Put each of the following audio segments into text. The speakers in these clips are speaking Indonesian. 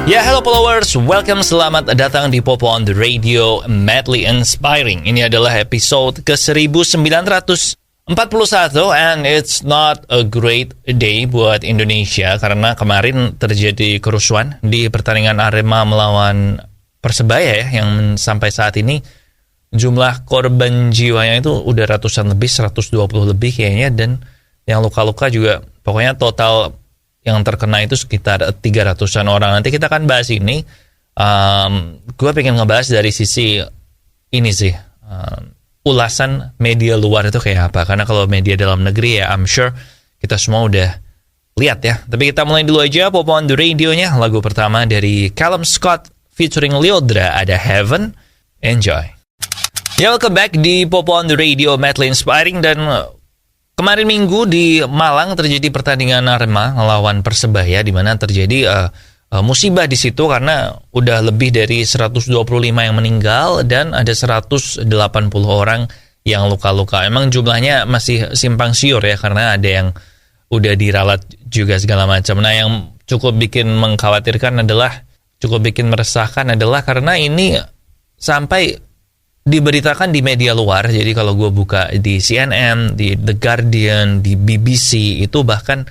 Ya, hello followers, welcome, selamat datang di Popo on the Radio, Madly Inspiring. Ini adalah episode ke-1941 and it's not a great day buat Indonesia karena kemarin terjadi kerusuhan di pertandingan Arema melawan Persebaya ya, yang sampai saat ini jumlah korban jiwanya itu udah ratusan lebih, 120 lebih kayaknya, dan yang luka-luka juga pokoknya total yang terkena itu sekitar 300-an orang. Nanti kita akan bahas ini. Gue pengen ngebahas dari sisi ini sih, ulasan media luar itu kayak apa. Karena kalau media dalam negeri ya I'm sure kita semua udah lihat ya. Tapi kita mulai dulu aja Popo on the Radio-nya. Lagu pertama dari Callum Scott featuring Lyodra, ada Heaven. Enjoy. Ya, welcome back di Popo on the Radio, Madly Inspiring. Dan kemarin Minggu di Malang terjadi pertandingan Arema melawan Persebaya, di mana terjadi musibah di situ karena udah lebih dari 125 yang meninggal dan ada 180 orang yang luka-luka. Emang jumlahnya masih simpang siur ya, karena ada yang udah diralat juga segala macam. Nah, yang cukup bikin mengkhawatirkan adalah, cukup bikin meresahkan adalah karena ini sampai diberitakan di media luar. Jadi kalau gue buka di CNN, di The Guardian, di BBC, itu bahkan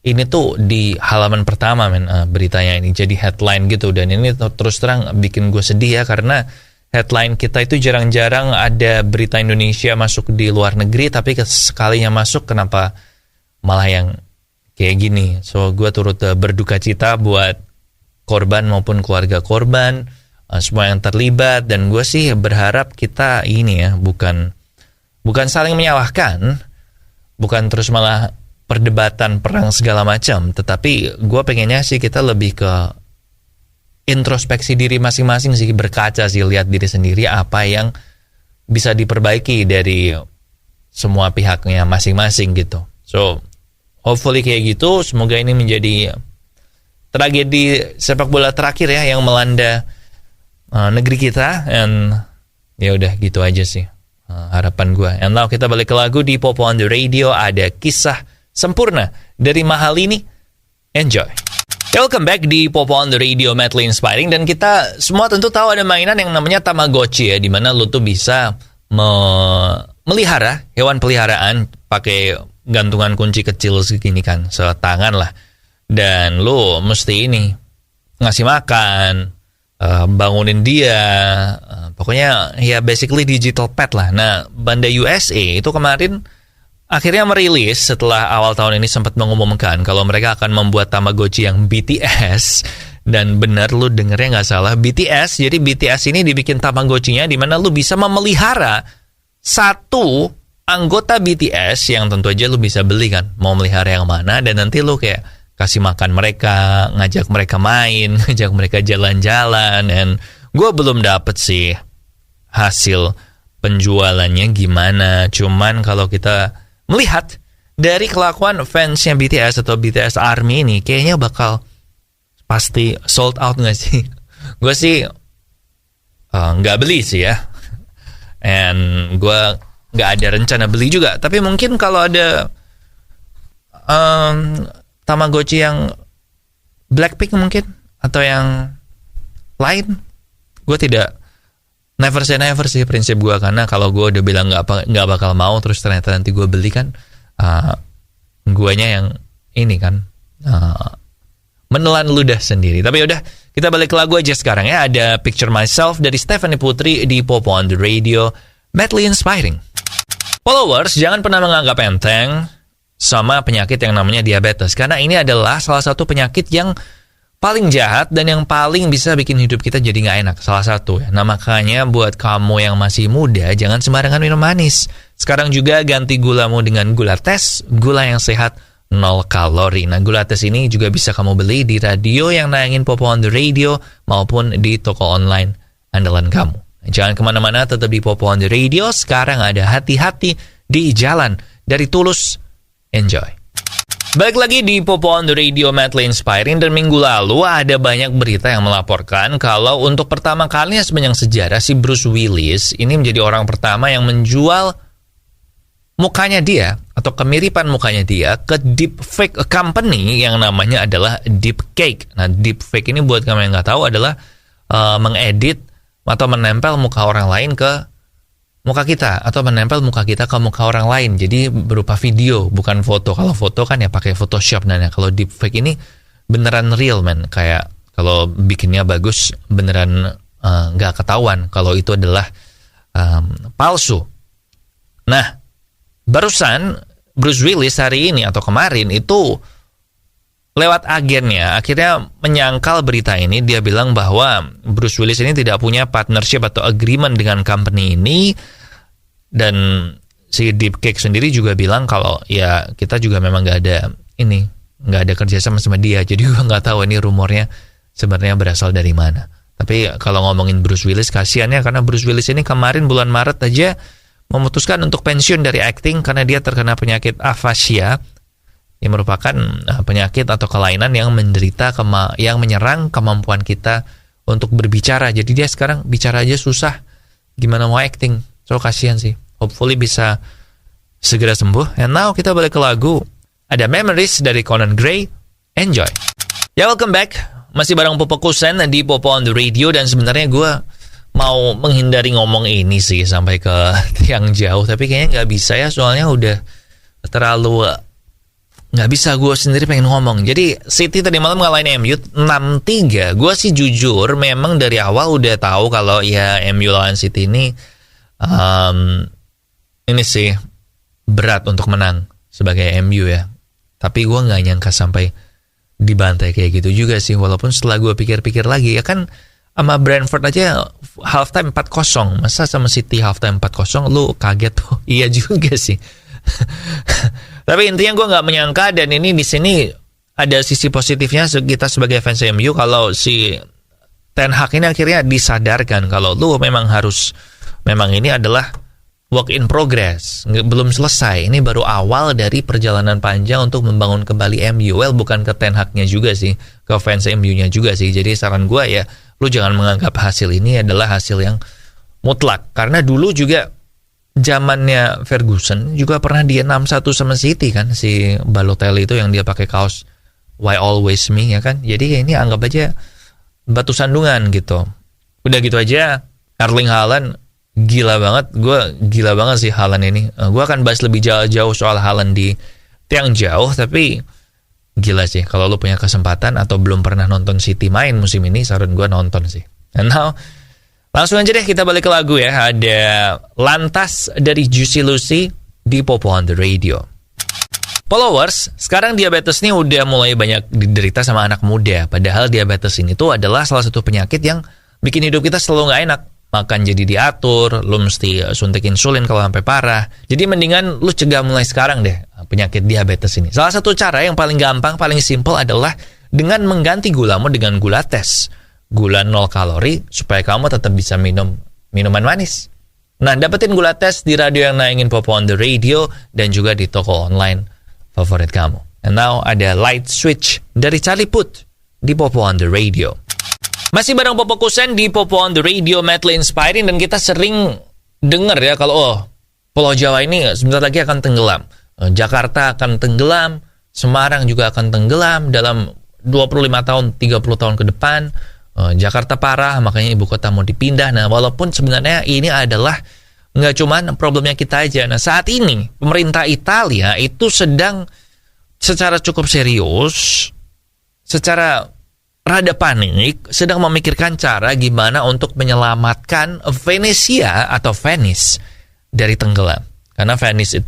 ini tuh di halaman pertama beritanya ini jadi headline gitu. Dan ini terus terang bikin gue sedih ya, karena headline kita itu jarang-jarang ada berita Indonesia masuk di luar negeri, tapi sekalinya masuk kenapa malah yang kayak gini. So gue turut berduka cita buat korban maupun keluarga korban, semua yang terlibat. Dan gue sih berharap kita ini ya, bukan saling menyalahkan, bukan terus malah perdebatan perang segala macam, tetapi gue pengennya sih kita lebih ke introspeksi diri masing-masing sih, berkaca sih, lihat diri sendiri apa yang bisa diperbaiki dari semua pihaknya masing-masing gitu. So hopefully kayak gitu. Semoga ini menjadi tragedi sepak bola terakhir ya yang melanda negeri kita. And ya udah gitu aja sih harapan gue. And now kita balik ke lagu di Popo on the Radio, ada Kisah Sempurna dari Mahalini. Enjoy. Welcome back di Popo on the Radio, Madly Inspiring. Dan kita semua tentu tahu ada mainan yang namanya Tamagotchi ya, dimana lu tuh bisa melihara hewan peliharaan pakai gantungan kunci kecil segini kan, setangan lah. Dan lu mesti ini ngasih makan, bangunin dia, pokoknya ya basically digital pet lah. Nah, Bandai USA itu kemarin akhirnya merilis setelah awal tahun ini sempat mengumumkan kalau mereka akan membuat Tamagotchi yang BTS. Dan benar lu dengernya nggak salah, BTS. Jadi BTS ini dibikin Tamagotchi-nya di mana lu bisa memelihara satu anggota BTS yang tentu aja lu bisa beli kan, mau melihara yang mana, dan nanti lu kayak kasih makan mereka, ngajak mereka main, ngajak mereka jalan-jalan. Dan gue belum dapet sih hasil penjualannya gimana. Cuman kalau kita melihat dari kelakuan fansnya BTS atau BTS Army ini, kayaknya bakal pasti sold out gak sih? Gue sih nggak beli sih ya. And gue nggak ada rencana beli juga. Tapi mungkin kalau ada Tamagotchi yang Blackpink mungkin, atau yang lain, gue tidak, never say never sih prinsip gue. Karena kalau gue udah bilang nggak bakal mau, terus ternyata nanti gue beli kan, guanya yang ini kan menelan ludah sendiri. Tapi udah, kita balik ke lagu aja sekarang ya. Ada Picture Myself dari Stephanie Putri di Popo on the Radio, Madly Inspiring. Followers, jangan pernah menganggap enteng sama penyakit yang namanya diabetes, karena ini adalah salah satu penyakit yang paling jahat dan yang paling bisa bikin hidup kita jadi gak enak, salah satu ya. Nah, makanya buat kamu yang masih muda, jangan sembarangan minum manis. Sekarang juga ganti gulamu dengan gula tes, gula yang sehat, 0 kalori. Nah, gula tes ini juga bisa kamu beli di radio yang nayangin Popo on the Radio maupun di toko online andalan kamu. Jangan kemana-mana, tetap di Popo on the Radio. Sekarang ada Hati-Hati di Jalan dari Tulus. Enjoy. Balik lagi di Popo on the Radio, Madly Inspiring. Dan minggu lalu ada banyak berita yang melaporkan kalau untuk pertama kalinya sepanjang sejarah si Bruce Willis ini menjadi orang pertama yang menjual mukanya dia atau kemiripan mukanya dia ke deepfake company yang namanya adalah Deepcake. Nah, deepfake ini buat kamu yang nggak tahu adalah mengedit atau menempel muka orang lain ke muka kita atau menempel muka kita ke muka orang lain. Jadi berupa video, bukan foto. Kalau foto kan ya pakai Photoshop. Nah, kalau deepfake ini beneran real, man. Kayak kalau bikinnya bagus beneran nggak ketahuan kalau itu adalah palsu. Nah, barusan Bruce Willis hari ini atau kemarin itu lewat agennya akhirnya menyangkal berita ini. Dia bilang bahwa Bruce Willis ini tidak punya partnership atau agreement dengan company ini, dan si Deepcake sendiri juga bilang kalau ya kita juga memang nggak ada kerjasama sama dia. Jadi gue nggak tahu ini rumornya sebenarnya berasal dari mana. Tapi kalau ngomongin Bruce Willis, kasiannya karena Bruce Willis ini kemarin bulan Maret aja memutuskan untuk pensiun dari acting karena dia terkena penyakit afasia, yang merupakan penyakit atau kelainan yang yang menyerang kemampuan kita untuk berbicara. Jadi dia sekarang bicara aja susah, gimana mau acting. So kasihan sih. Hopefully bisa segera sembuh. And now kita balik ke lagu. Ada Memories dari Conan Gray. Enjoy. Ya, welcome back. Masih bareng Popo Kusen di Popo on the Radio, dan sebenarnya gue mau menghindari ngomong ini sih sampai ke tiang jauh, tapi kayaknya nggak bisa ya, soalnya udah terlalu nggak bisa. Gue sendiri pengen ngomong. Jadi City tadi malam ngalahin MU 6-3. Gue sih jujur memang dari awal udah tahu kalau ya MU lawan City ini sih berat untuk menang sebagai MU ya. Tapi gue nggak nyangka sampai dibantai kayak gitu juga sih. Walaupun setelah gue pikir-pikir lagi, ya kan sama Brentford aja halftime 4-0. Masa sama City halftime 4-0 lu kaget tuh? Iya juga sih. Tapi intinya gue nggak menyangka, dan ini di sini ada sisi positifnya kita sebagai fans MU kalau si Ten Hag ini akhirnya disadarkan kalau lu memang ini adalah work in progress, belum selesai. Ini baru awal dari perjalanan panjang untuk membangun kembali MU. Well, bukan ke Ten Hag-nya juga sih, ke fans MU-nya juga sih. Jadi saran gue ya, lu jangan menganggap hasil ini adalah hasil yang mutlak. Karena dulu juga zamannya Ferguson juga pernah dia 6-1 sama City kan, si Balotelli itu yang dia pakai kaos Why Always Me ya kan. Jadi ini anggap aja batu sandungan gitu. Udah gitu aja, Erling Haaland gila banget. Gue gila banget sih Haaland ini. Gue akan bahas lebih jauh soal Haaland di tiang jauh, tapi gila sih. Kalau lu punya kesempatan atau belum pernah nonton City main musim ini, saran gue nonton sih. And now, langsung aja deh kita balik ke lagu ya. Ada Lantas dari Juicy Lucy di Popo on the Radio. Followers, sekarang diabetes ini udah mulai banyak diderita sama anak muda. Padahal diabetes ini tuh adalah salah satu penyakit yang bikin hidup kita selalu gak enak. Makan jadi diatur, lu mesti suntik insulin kalau sampai parah. Jadi mendingan lu cegah mulai sekarang deh penyakit diabetes ini. Salah satu cara yang paling gampang, paling simple adalah dengan mengganti gulamu dengan gula tes. Gula 0 kalori supaya kamu tetap bisa minum minuman manis. Nah, dapetin gula tes di radio yang nayangin Popo on the Radio dan juga di toko online favorit kamu. And now ada Light Switch dari Charlie Puth di Popo on the Radio. Masih bareng Popo Kusen di Popo on the Radio, madly inspiring, dan kita sering dengar ya kalau Pulau Jawa ini sebentar lagi akan tenggelam. Jakarta akan tenggelam, Semarang juga akan tenggelam dalam 25 tahun, 30 tahun ke depan. Jakarta parah, makanya ibu kota mau dipindah. Nah, walaupun sebenarnya ini adalah nggak cuman problemnya kita aja. Nah, saat ini pemerintah Italia itu sedang secara cukup serius, secara rada panik, sedang memikirkan cara gimana untuk menyelamatkan Venezia atau Venice dari tenggelam. Karena Venice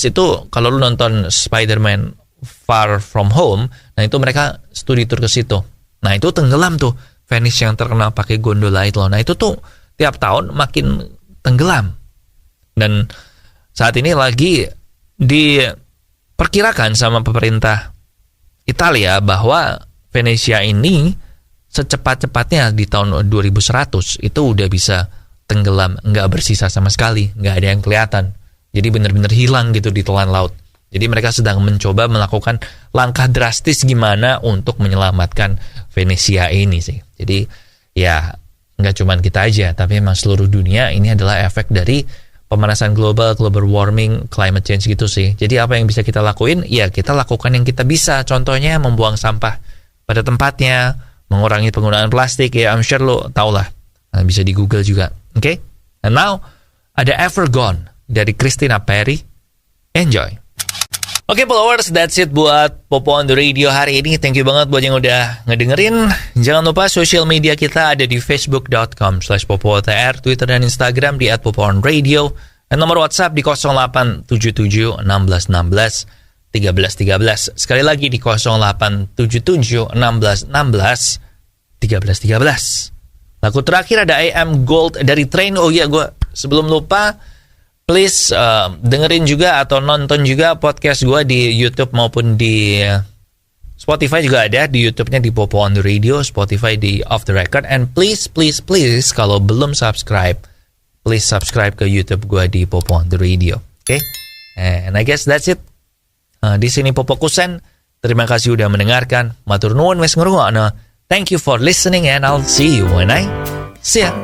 itu kalau lu nonton Spider-Man Far From Home, nah itu mereka studi tour ke situ. Nah, itu tenggelam tuh Venice yang terkenal pakai gondola itu loh. Nah, itu tuh tiap tahun makin tenggelam. Dan saat ini lagi diperkirakan sama pemerintah Italia bahwa Venesia ini secepat-cepatnya di tahun 2100 itu udah bisa tenggelam, nggak bersisa sama sekali, nggak ada yang kelihatan. Jadi benar-benar hilang gitu di telan laut. Jadi mereka sedang mencoba melakukan langkah drastis gimana untuk menyelamatkan Venesia ini sih. Jadi ya nggak cuman kita aja, tapi memang seluruh dunia ini adalah efek dari pemanasan global, global warming, climate change gitu sih. Jadi apa yang bisa kita lakuin? Ya kita lakukan yang kita bisa. Contohnya membuang sampah pada tempatnya, mengurangi penggunaan plastik. Ya I'm sure lo tau lah. Nah, bisa di Google juga. Oke? And now ada Ever Gone dari Christina Perri. Enjoy. Oke, followers, that's it buat Popo on the Radio hari ini. Thank you banget buat yang udah ngedengerin. Jangan lupa social media kita ada di facebook.com/popotr, Twitter dan Instagram di @popoonradio, dan nomor WhatsApp di 0877 1616 1313. Sekali lagi di 0877 1616 1313. Lagu terakhir ada I Am Gold dari Train. Oh iya, gue sebelum lupa, please dengerin juga atau nonton juga podcast gue di YouTube maupun di Spotify juga ada. Di YouTube-nya di Popo on the Radio, Spotify di Off the Record. And please kalau belum subscribe, please subscribe ke YouTube gue di Popo on the Radio. Okay? And I guess that's it. Di sini Popo Kusen. Terima kasih udah mendengarkan. Matur nuwun wes ngrungokno. Thank you for listening and I'll see you when I see ya.